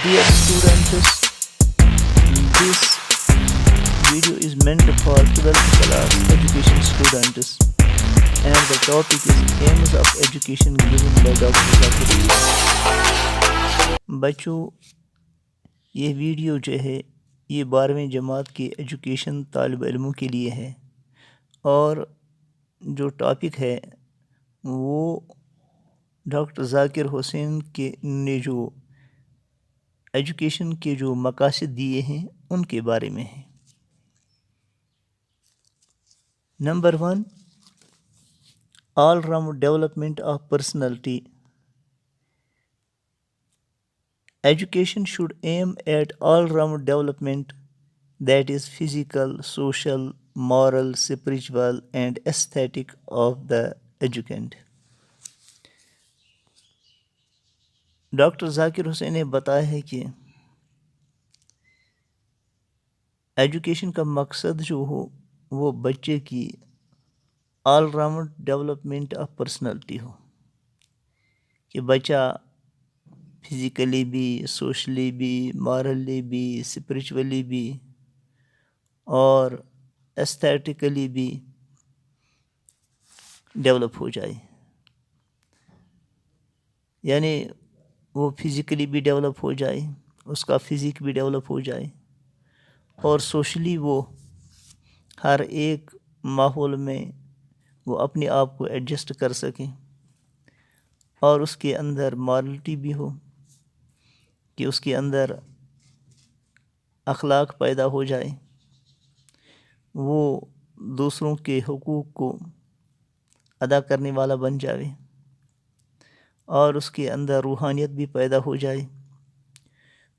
Dear students, this video is meant for 12th class education students and the topic is aims of education given by Dr. Zakir. بچوں یہ video جو ہے یہ 12ویں جماعت کے education طالب علموں کے لیے ہے اور جو ٹاپک ہے وہ ڈاکٹر ذاکر حسین کے نے جو ایجوکیشن کے جو مقاصد دیے ہیں ان کے بارے میں ہے۔ Number 1، all round development of personality. Education should aim at all-round development, that is physical, social, moral, spiritual, and aesthetic of the educand. Doctor Zakir Hussain نے بتایا ہے کہ ایجوکیشن کا مقصد جو ہو وہ بچے کی all round development of personality ہو، کہ بچہ فزیکلی بھی، سوشلی بھی، مارلی بھی، اسپریچولی بھی اور ایستھیٹیکلی بھی ڈیولپ ہو جائے، یعنی وہ فزیکلی بھی ڈیولپ ہو جائے، اس کا فزیک بھی ڈیولپ ہو جائے اور سوشلی وہ ہر ایک ماحول میں وہ اپنے آپ کو ایڈجسٹ کر سکے اور اس کے اندر مارلٹی بھی ہو، کہ اس کے اندر اخلاق پیدا ہو جائے، وہ دوسروں کے حقوق کو ادا کرنے والا بن جائے اور اس کے اندر روحانیت بھی پیدا ہو جائے،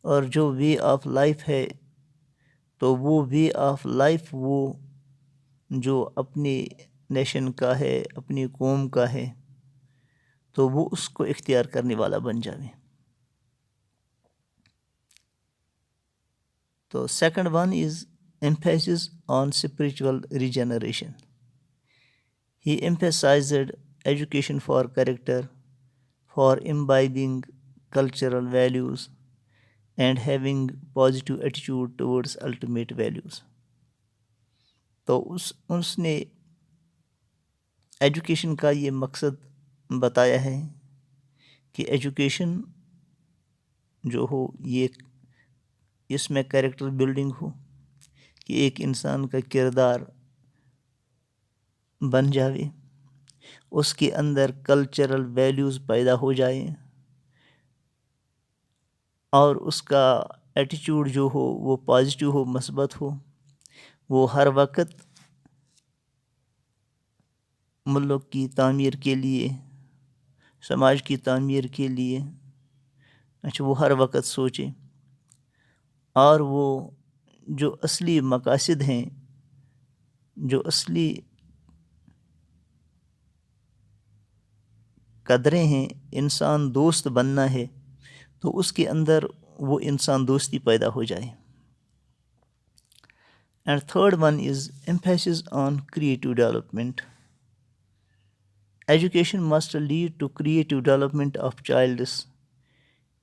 اور جو وے آف لائف ہے تو وہ وے آف لائف وہ جو اپنے نیشن کا ہے، اپنی قوم کا ہے، تو وہ اس کو اختیار کرنے والا بن جائے۔ تو second one is emphasis on spiritual regeneration. He emphasized education for character, for imbibing cultural values and having positive attitude towards ultimate values. تو اس نے ایجوکیشن کا یہ مقصد بتایا ہے کہ ایجوکیشن جو ہو یہ اس میں کریکٹر بلڈنگ ہو، کہ ایک انسان کا کردار بن جاوے، اس کے اندر کلچرل ویلیوز پیدا ہو جائیں اور اس کا ایٹیچیوڈ جو ہو وہ پازیٹیو ہو، مثبت ہو، وہ ہر وقت ملک کی تعمیر کے لیے، سماج کی تعمیر کے لیے وہ ہر وقت سوچے اور وہ جو اصلی مقاصد ہیں، جو اصلی قدریں ہیں، انسان دوست بننا ہے، تو اس کے اندر وہ انسان دوستی پیدا ہو جائے۔ And third one is emphasis on creative development. Education must lead to creative development of childs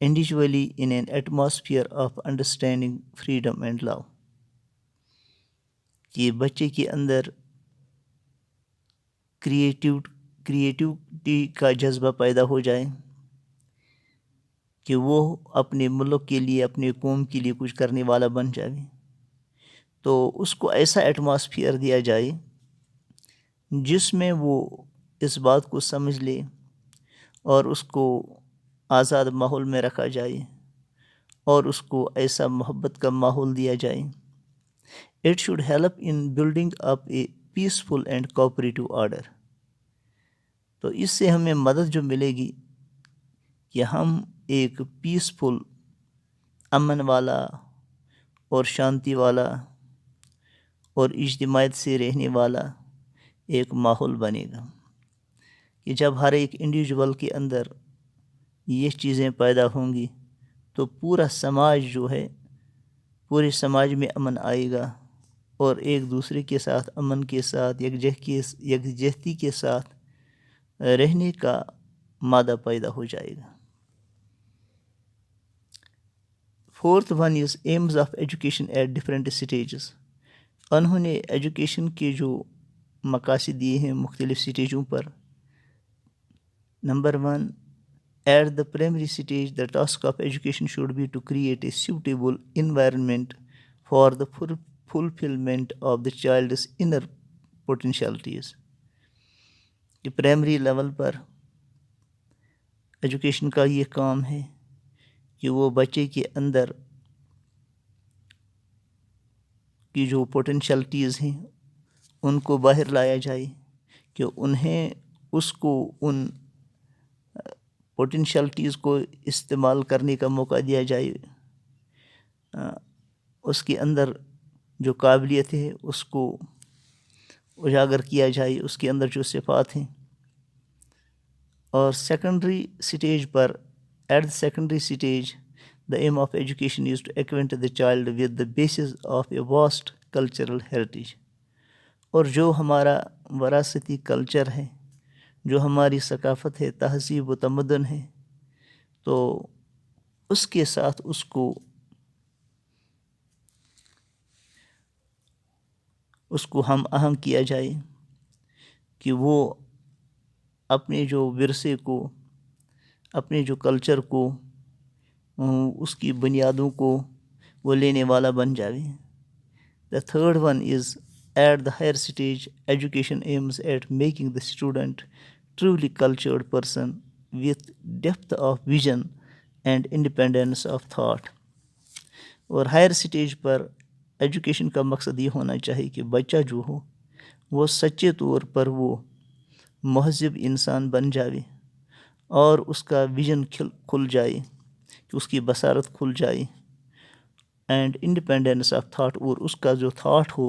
individually in an atmosphere of understanding, freedom and love. کہ بچے کے اندر کریٹیوٹی کا جذبہ پیدا ہو جائے، کہ وہ اپنے ملک کے لیے، اپنے قوم کے لیے کچھ کرنے والا بن جائے، تو اس کو ایسا ایٹماسفیئر دیا جائے جس میں وہ اس بات کو سمجھ لے اور اس کو آزاد ماحول میں رکھا جائے اور اس کو ایسا محبت کا ماحول دیا جائے۔ It should help in building up a peaceful and cooperative order. تو اس سے ہمیں مدد جو ملے گی کہ ہم ایک پیسفل، امن والا اور شانتی والا اور اجتماعیت سے رہنے والا ایک ماحول بنے گا، کہ جب ہر ایک انڈیویجول کے اندر یہ چیزیں پیدا ہوں گی تو پورا سماج جو ہے، پورے سماج میں امن آئے گا اور ایک دوسرے کے ساتھ امن کے ساتھ یکجہتی کے ساتھ رہنے کا مادہ پیدا ہو جائے گا۔ Fourth one is aims of education at different stages. انہوں نے ایجوکیشن کے جو مقاصد دیے ہیں مختلف سٹیجوں پر. Number 1, at the primary stage the task of education should be to create a suitable environment for the fulfillment of the child's inner potentialities. کہ پرائمری لیول پر ایجوکیشن کا یہ کام ہے کہ وہ بچے کے اندر کی جو پوٹینشلٹیز ہیں ان کو باہر لایا جائے، کہ انہیں اس کو ان پوٹینشلٹیز کو استعمال کرنے کا موقع دیا جائے، اس کے اندر جو قابلیت ہے اس کو اجاگر کیا جائے، اس کے اندر جو صفات ہیں. اور سیکنڈری سٹیج پر at the secondary stage the aim of education is to acquaint the child with the basis of a vast cultural heritage. اور جو ہمارا وراثتی کلچر ہے، جو ہماری ثقافت ہے، تہذیب و تمدن ہے، تو اس کے ساتھ اس کو ہم آہنگ کیا جائے کہ وہ اپنے جو ورثے کو، اپنے جو کلچر کو، اس کی بنیادوں کو وہ لینے والا بن جائے. The third one is at the higher stage education aims at making the student truly cultured person with depth of vision and independence of thought. اور ہائر سٹیج پر ایجوکیشن کا مقصد یہ ہونا چاہیے کہ بچہ جو ہو وہ سچے طور پر وہ مہذب انسان بن جائے اور اس کا ویژن کھل جائے، کہ اس کی بصارت کھل جائے، اینڈ انڈیپینڈنس آف تھاٹ، اور اس کا جو تھاٹ ہو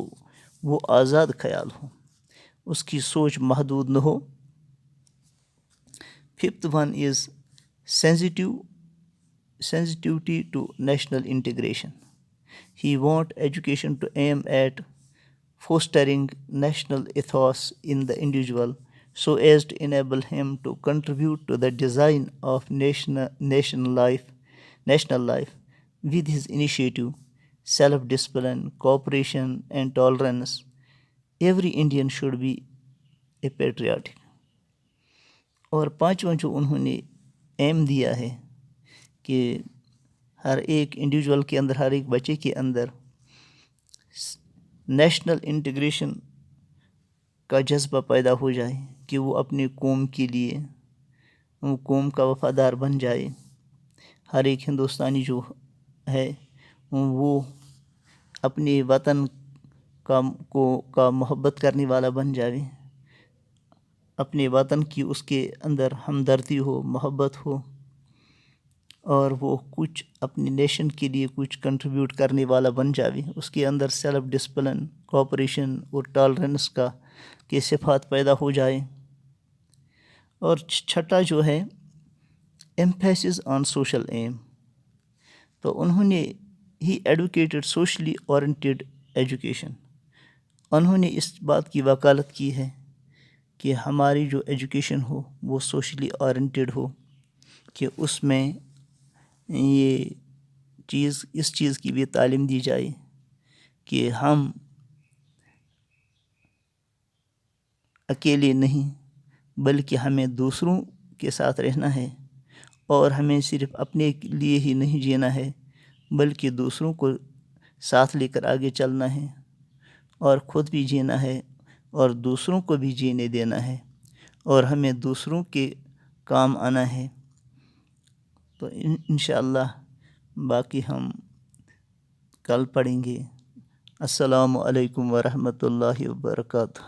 وہ آزاد خیال ہو، اس کی سوچ محدود نہ ہو. Fifth one is sensitivity to national integration. He want education to aim at fostering national ethos in the individual so as to enable him to contribute to the design of national life with his initiative, self-discipline, cooperation and tolerance. Every Indian should be a patriotic. اور پانچواں جو انہوں نے M دیا ہے کہ ہر ایک individual کے اندر، ہر ایک بچے کے اندر نیشنل انٹیگریشن کا جذبہ پیدا ہو جائے، کہ وہ اپنے قوم کے لیے قوم کا وفادار بن جائے. ہر ایک ہندوستانی جو ہے وہ اپنے وطن کا محبت کرنے والا بن جائے، اپنے وطن کی اس کے اندر ہمدردی ہو، محبت ہو، اور وہ کچھ اپنی نیشن کے لیے کچھ کنٹریبیوٹ کرنے والا بن جائے. اس کے اندر سیلف ڈسپلن، کوآپریشن اور ٹالرنس کے صفات پیدا ہو جائے. اور چھٹا جو ہے ایمفیسس آن سوشل ایم، تو انہوں نے ہی ایڈوکیٹڈ سوشلی اورینٹیڈ ایجوکیشن. انہوں نے اس بات کی وکالت کی ہے کہ ہماری جو ایجوکیشن ہو وہ سوشلی اورینٹیڈ ہو، کہ اس میں اس چیز کی بھی تعلیم دی جائے کہ ہم اکیلے نہیں بلکہ ہمیں دوسروں کے ساتھ رہنا ہے، اور ہمیں صرف اپنے لیے ہی نہیں جینا ہے بلکہ دوسروں کو ساتھ لے کر آگے چلنا ہے، اور خود بھی جینا ہے اور دوسروں کو بھی جینے دینا ہے، اور ہمیں دوسروں کے کام آنا ہے. تو انشاءاللہ باقی ہم کل پڑھیں گے. السلام علیکم ورحمۃ اللہ وبرکاتہ.